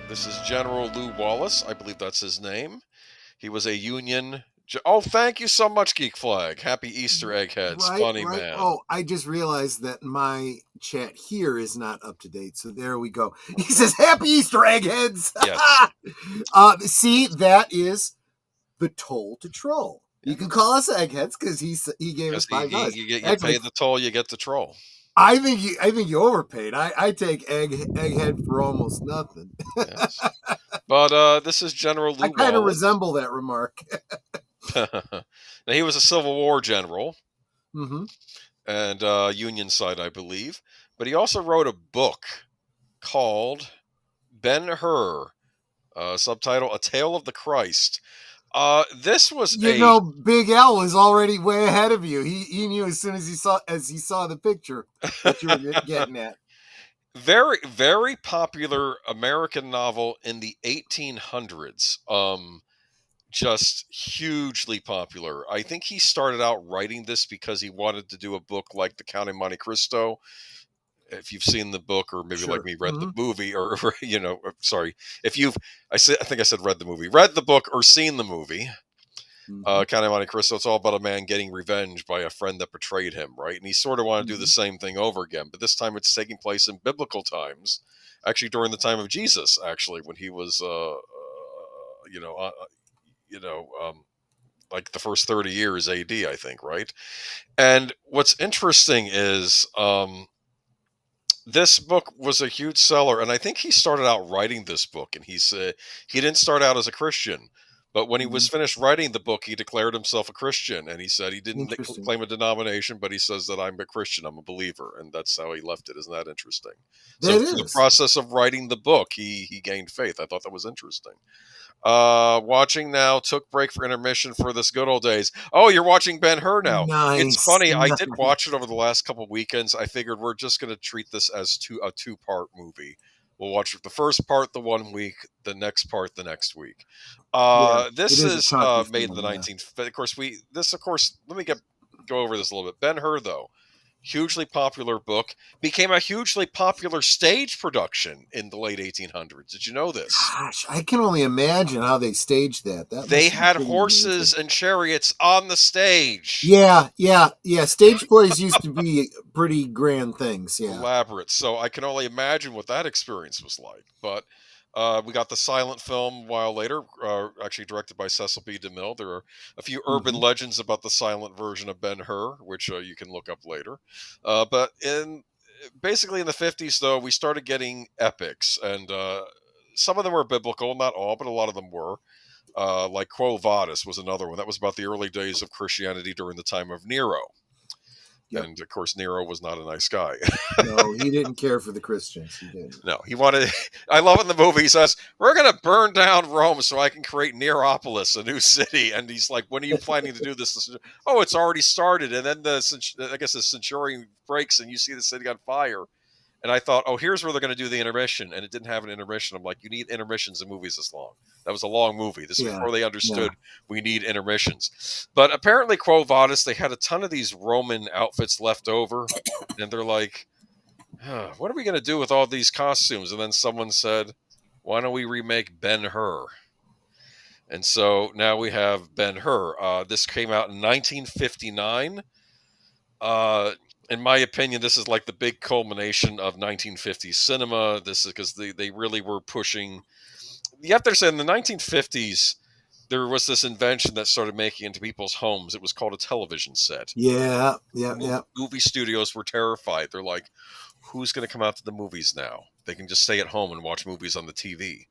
This is General Lew Wallace. I believe that's his name. He was a Union. Oh, thank you so much, Geek Flag. Happy Easter, eggheads. Funny Right. man. Oh, I just realized that my chat here is not up to date. So there we go. He says, "Happy Easter, eggheads." Yes. See, that is the toll to troll. You can call us eggheads because he gave us $5. You Actually, pay the toll, you get the troll. I think you overpaid. I take egghead for almost nothing. Yes. But this is General Lew I kind of Wallace. resemble that remark. Now, he was a Civil War general Mm-hmm. and Union side, I believe. But he also wrote a book called Ben-Hur, subtitle A Tale of the Christ. This was Big Al was already way ahead of you. He knew as soon as he saw the picture what you were getting at. Very, very popular American novel in the 1800s. Just hugely popular. I think he started out writing this because he wanted to do a book like The Count of Monte Cristo. If you've seen the book, or maybe like me, read the movie, or sorry, I think I said read the movie, read the book, or seen the movie. Count of Monte Cristo. It's all about a man getting revenge by a friend that betrayed him, right? And he sort of wanted to do the same thing over again, but this time it's taking place in biblical times, actually during the time of Jesus, actually when he was, like the first 30 years AD, I think, right? And what's interesting is this book was a huge seller, and I think he started out writing this book, and he said he didn't start out as a Christian, but when he was finished writing the book, he declared himself a Christian, and he said he didn't claim a denomination, but he says that I'm a Christian, I'm a believer, and that's how he left it. Isn't that interesting? So through the process of writing the book, he gained faith. I thought that was interesting. Watching now, took break for intermission for this good old days. Oh, you're watching Ben-Hur now. Nice. It's funny. I did watch it over the last couple of weekends. I figured we're just going to treat this as a two-part movie. We'll watch the first part the one week, the next part the next week. This is made in the 19th. Of course, let me go over this a little bit. Ben-Hur, though, hugely popular book, became a hugely popular stage production in the late 1800s. Did you know this? Gosh, I can only imagine how they staged that. They had horses and chariots on the stage. Yeah. Stage plays used to be pretty grand things. Yeah, elaborate. So I can only imagine what that experience was like. But we got the silent film a while later, actually directed by Cecil B. DeMille. There are a few urban legends about the silent version of Ben-Hur, which you can look up later. But basically in the 50s, though, we started getting epics, and some of them were biblical, not all, but a lot of them were. Like Quo Vadis was another one. That was about the early days of Christianity during the time of Nero. Yep. And of course, Nero was not a nice guy. No, he didn't care for the Christians. He didn't. No, he wanted. I love in the movie. He says, "We're going to burn down Rome so I can create Neropolis, a new city." And he's like, "When are you planning to do this?" Oh, it's already started. And then the centurion breaks, and you see the city on fire. And I thought, oh, here's where they're going to do the intermission, and it didn't have an intermission. I'm like, you need intermissions in movies this long. That was a long movie. This is before they understood we need intermissions. But apparently, Quo Vadis, they had a ton of these Roman outfits left over, and they're like, what are we going to do with all these costumes? And then someone said, why don't we remake Ben-Hur? And so now we have Ben-Hur. This came out in 1959. In my opinion, this is like the big culmination of 1950s cinema. This is because they really were pushing. You have to understand, in the 1950s, there was this invention that started making into people's homes. It was called a television set. Yeah. Movie studios were terrified. They're like, who's going to come out to the movies now? They can just stay at home and watch movies on the TV.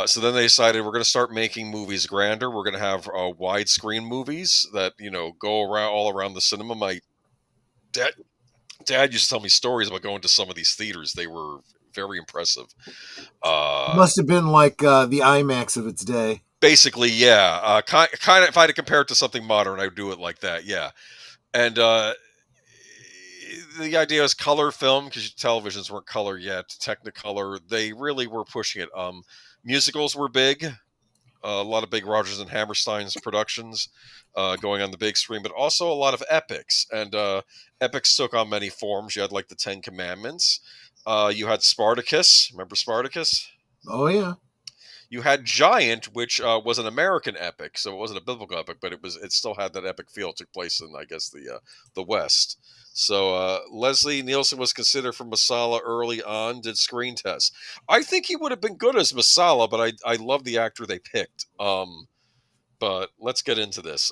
So then they decided we're going to start making movies grander. We're going to have widescreen movies that go around all around the cinema. My Dad used to tell me stories about going to some of these theaters. They were very impressive. Must have been like the IMAX of its day. Basically, yeah. Kind of, if I had to compare it to something modern, I would do it like that, yeah. And the idea is color film, because televisions weren't color yet. Technicolor, they really were pushing it. Musicals were big. A lot of big Rodgers and Hammerstein's productions going on the big screen, but also a lot of epics. And epics took on many forms. You had like the Ten Commandments. You had Spartacus. Remember Spartacus? Oh yeah. You had Giant, which was an American epic, so it wasn't a biblical epic, but it still had that epic feel. It took place in, I guess, the West. So Leslie Nielsen was considered for Masala early on. Did screen tests. I think he would have been good as Masala, but I love the actor they picked. But let's get into this.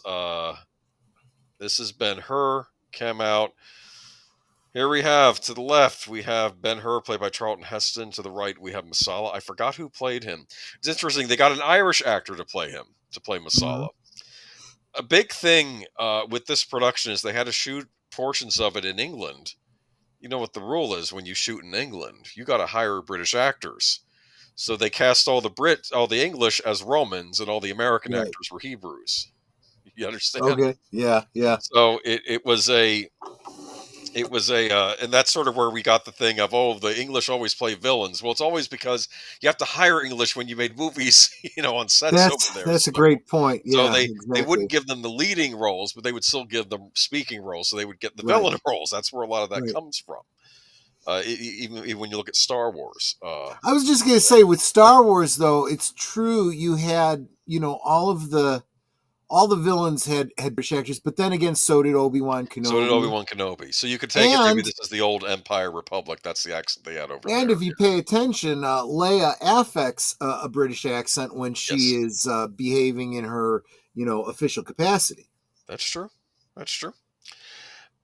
This has been her came out. Here we have, to the left, we have Ben-Hur, played by Charlton Heston. To the right, we have Masala. I forgot who played him. It's interesting. They got an Irish actor to play him, to play Masala. A big thing with this production is they had to shoot portions of it in England. You know what the rule is when you shoot in England. You got to hire British actors. So they cast all the English as Romans, and all the American actors were Hebrews. You understand? Okay. Yeah. Yeah. So it was a, and that's sort of where we got the thing of, oh, the English always play villains. Well, it's always because you have to hire English when you made movies, on sets over there. That's a great point. Yeah, so they wouldn't give them the leading roles, but they would still give them speaking roles. So they would get the villain roles. That's where a lot of that comes from. Even when you look at Star Wars. I was just going to say, with Star Wars, though, it's true. You had, all the villains had British actors, but then again, so did Obi-Wan Kenobi. So you could take it, maybe this is the old Empire Republic. That's the accent they had over there. And if you pay attention, Leia affects a British accent when she is behaving in her, official capacity. That's true.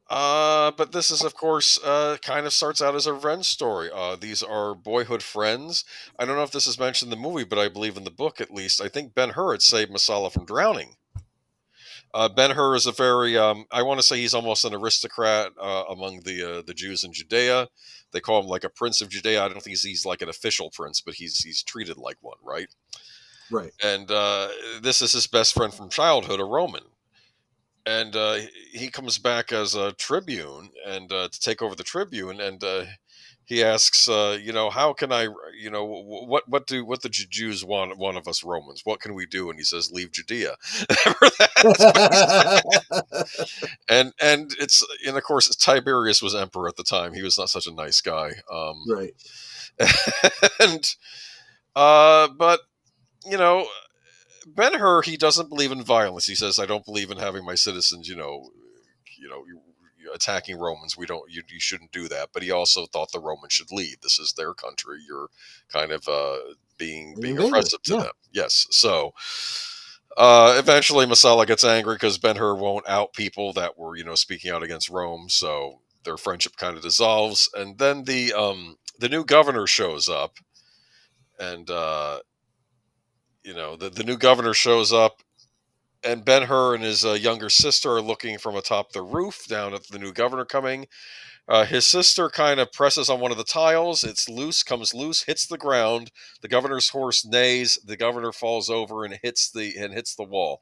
But this is, of course, kind of starts out as a revenge story. These are boyhood friends. I don't know if this is mentioned in the movie, but I believe in the book, at least, I think Ben-Hur had saved Masala from drowning. Ben-Hur is a very, I want to say he's almost an aristocrat among the Jews in Judea. They call him like a prince of Judea. I don't think he's like an official prince, but he's treated like one, right? Right. And this is his best friend from childhood, a Roman. And he comes back as a tribune and to take over the tribune, and he asks, how can I, what do the Jews want of us Romans? What can we do? And he says, leave Judea. and of course, Tiberius was emperor at the time. He was not such a nice guy. Right. And but Ben-Hur, he doesn't believe in violence. He says, I don't believe in having my citizens, attacking Romans. You shouldn't do that. But he also thought the Romans should leave. This is their country. You're kind of being oppressive to them. Yes. So eventually Masala gets angry because Ben-Hur won't out people that were, speaking out against Rome. So their friendship kind of dissolves. And then the new governor shows up, and the new governor shows up, and Ben-Hur and his younger sister are looking from atop the roof down at the new governor coming. His sister kind of presses on one of the tiles. Comes loose, hits the ground. The governor's horse neighs. The governor falls over and hits the wall.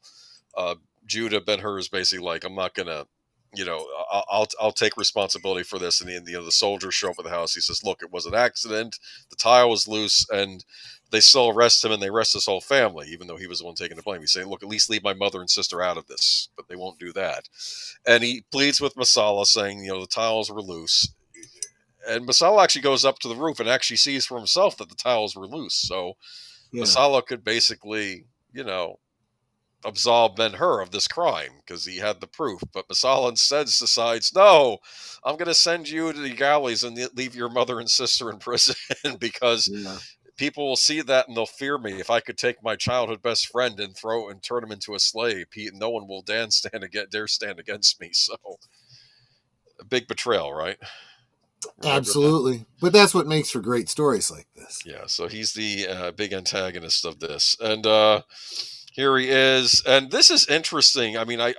Judah, Ben-Hur, is basically like, I'm not gonna, I'll take responsibility for this. And the soldiers show up at the house. He says, look, it was an accident. The tile was loose, and they still arrest him, and they arrest his whole family, even though he was the one taking the blame. He's saying, look, at least leave my mother and sister out of this, but they won't do that. And he pleads with Masala, saying, the tiles were loose. And Masala actually goes up to the roof and actually sees for himself that the tiles were loose. So Masala could basically, absolve Ben-Hur of this crime because he had the proof. But Masala instead decides, no, I'm going to send you to the galleys and leave your mother and sister in prison because people will see that and they'll fear me. If I could take my childhood best friend and turn him into a slave, no one will dare stand against me. So a big betrayal, right? Absolutely. But that's what makes for great stories like this. Yeah. So he's the big antagonist of this. And here he is. And this is interesting. I mean, I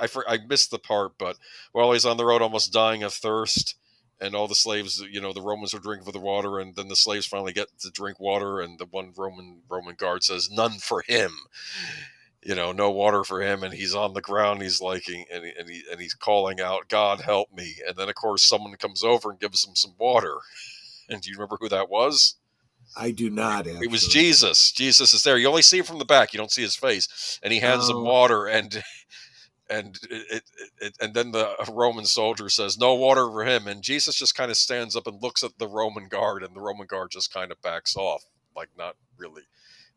missed the part, but while he's on the road almost dying of thirst, and all the slaves, the Romans are drinking for the water, and then the slaves finally get to drink water, and the one Roman guard says, none for him. No water for him, and he's on the ground. He's and he's calling out, God help me. And then, of course, someone comes over and gives him some water. And do you remember who that was? I do not. Actually. It was Jesus. Jesus is there. You only see him from the back. You don't see his face. And he hands him water, and then the Roman soldier says, no water for him. And Jesus just kind of stands up and looks at the Roman guard, and the Roman guard just kind of backs off. like not really.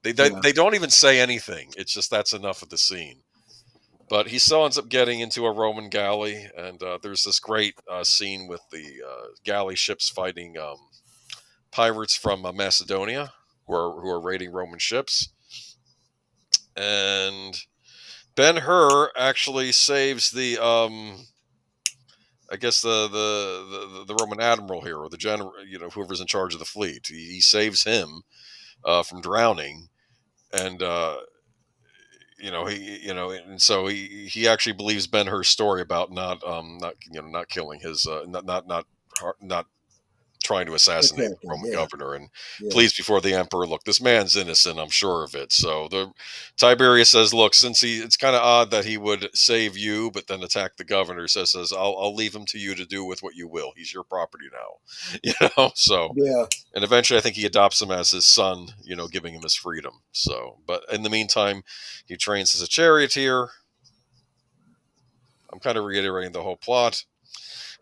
They don't even say anything. It's just that's enough of the scene. But he still ends up getting into a Roman galley, and there's this great scene with the galley ships fighting pirates from Macedonia who are raiding Roman ships. And Ben-Hur actually saves the I guess the Roman admiral here, or the general, whoever's in charge of the fleet. He saves him from drowning, and and so he actually believes Ben-Hur's story about not killing his not trying to assassinate the Roman governor, and pleads before the emperor, look, this man's innocent, I'm sure of it. So Tiberius says, look, since it's kind of odd that he would save you but then attack the governor, says I'll leave him to you to do with what you will. He's your property now. So and eventually I think he adopts him as his son, giving him his freedom. So but in the meantime he trains as a charioteer. I'm kind of reiterating the whole plot.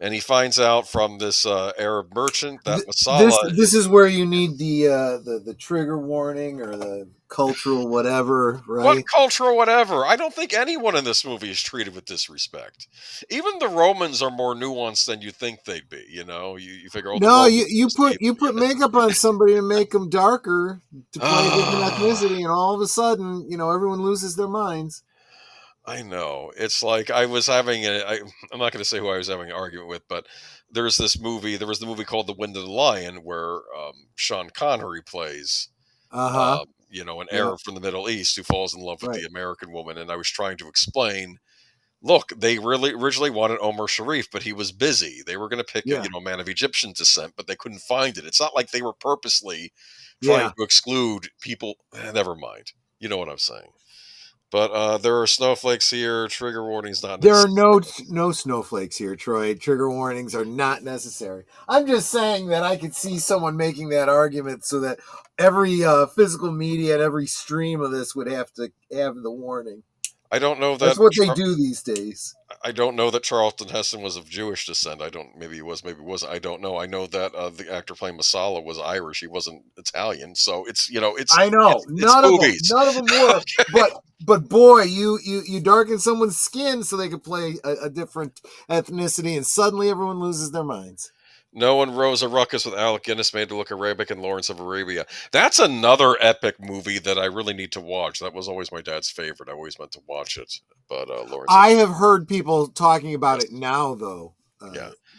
And he finds out from this Arab merchant that masala. This is where you need the trigger warning or the cultural whatever, right? What cultural whatever? I don't think anyone in this movie is treated with disrespect. Even the Romans are more nuanced than you think they'd be. You figure. No, you put makeup on somebody to make them darker to play a different ethnicity, and all of a sudden, everyone loses their minds. I know. It's like I was having I'm not going to say who I was having an argument with, but there was the movie called The Wind of the Lion where Sean Connery plays, an Arab from the Middle East who falls in love with the American woman. And I was trying to explain, look, they really originally wanted Omar Sharif, but he was busy. They were going to pick a man of Egyptian descent, but they couldn't find it. It's not like they were purposely trying to exclude people. Never mind. You know what I'm saying. But there are snowflakes here. Trigger warnings not necessary. There are no snowflakes here, Troy. Trigger warnings are not necessary. I'm just saying that I could see someone making that argument so that every physical media and every stream of this would have to have the warning. I don't know that that's what they do these days. I don't know that Charlton Heston was of Jewish descent. Maybe he was, maybe he wasn't. I don't know. I know that the actor playing Masala was Irish. He wasn't Italian. So it's I know none of them were. Okay. But boy, you darken someone's skin so they could play a different ethnicity, and suddenly everyone loses their minds. No One Rose a Ruckus with Alec Guinness made to look Arabic and Lawrence of Arabia. That's another epic movie that I really need to watch. That was always my dad's favorite. I always meant to watch it. But Lawrence. I have heard people talking about it now, though.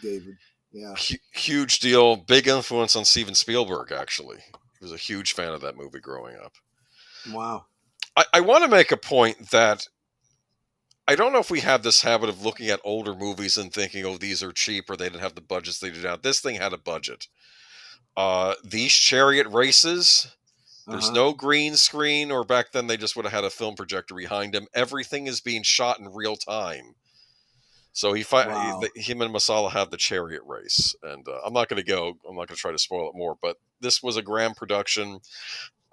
David. Yeah. Huge deal. Big influence on Steven Spielberg, actually. He was a huge fan of that movie growing up. Wow. I want to make a point that I don't know if we have this habit of looking at older movies and thinking, oh, these are cheap or they didn't have the budgets they do now. This thing had a budget. These chariot races, there's no green screen, or back then they just would have had a film projector behind him. Everything is being shot in real time. So him and Masala had the chariot race. And I'm not going to try to spoil it more, but this was a grand production.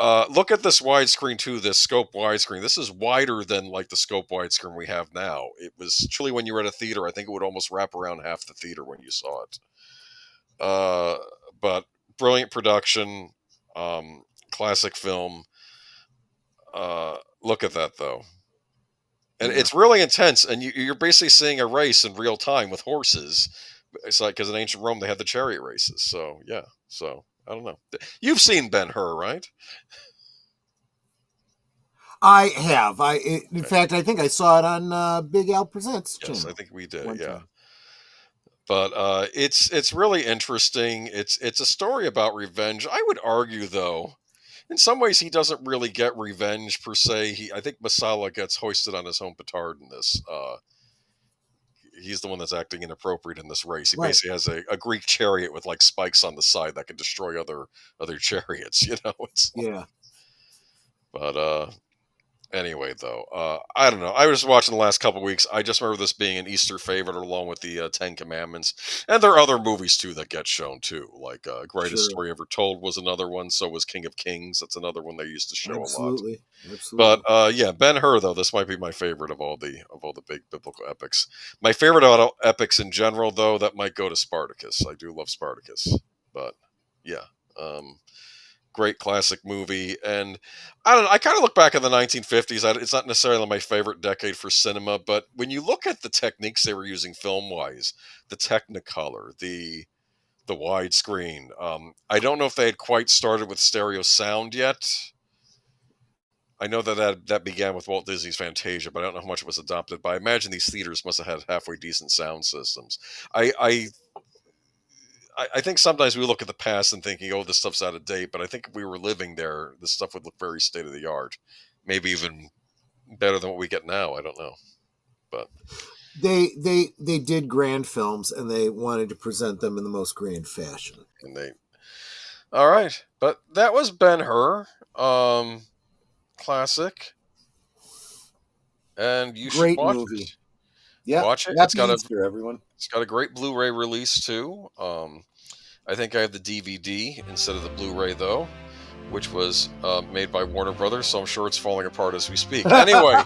Look at this widescreen too, this scope widescreen. This is wider than like the scope widescreen we have now. It was truly, when you were at a theater, I think it would almost wrap around half the theater when you saw it. But brilliant production, classic film. Look at that though. And it's really intense, and you're basically seeing a race in real time with horses. It's like, because in ancient Rome they had the chariot races. So yeah, I don't know. You've seen Ben-Hur, right? I have. In fact, I think I saw it on Big Al Presents. Yes, I think we did. Yeah. But it's really interesting. It's a story about revenge. I would argue, though, in some ways he doesn't really get revenge per se. I think Masala gets hoisted on his own petard in this. He's the one that's acting inappropriate in this race. He basically has a Greek chariot with like spikes on the side that can destroy other chariots. But anyway, though, I don't know. I was watching the last couple of weeks. I just remember this being an Easter favorite, along with the Ten Commandments, and there are other movies too that get shown too. Like Greatest Story Ever Told was another one. So was King of Kings. That's another one they used to show a lot. Absolutely. But Ben-Hur though, this might be my favorite of all the big biblical epics. My favorite out of epics in general, though, that might go to Spartacus. I do love Spartacus, but yeah. great classic movie. And I don't know, I kind of look back at the 1950s. It's not necessarily my favorite decade for cinema, but when you look at the techniques they were using film-wise, the Technicolor, the widescreen, I don't know if they had quite started with stereo sound yet. I know that began with Walt Disney's Fantasia, but I don't know how much it was adopted. But I imagine these theaters must have had halfway decent sound systems. I think sometimes we look at the past and thinking, "Oh, this stuff's out of date," but I think if we were living there, this stuff would look very state of the art, maybe even better than what we get now. I don't know, but They did grand films, and they wanted to present them in the most grand fashion. and they all right. But that was Ben-Hur, classic, and you should Great watch movie. it. Yeah, Watch it. happy Easter, everyone. It's got a great Blu-ray release too. I think I have the DVD instead of the Blu-ray though, which was made by Warner Brothers, so I'm sure it's falling apart as we speak. Anyway,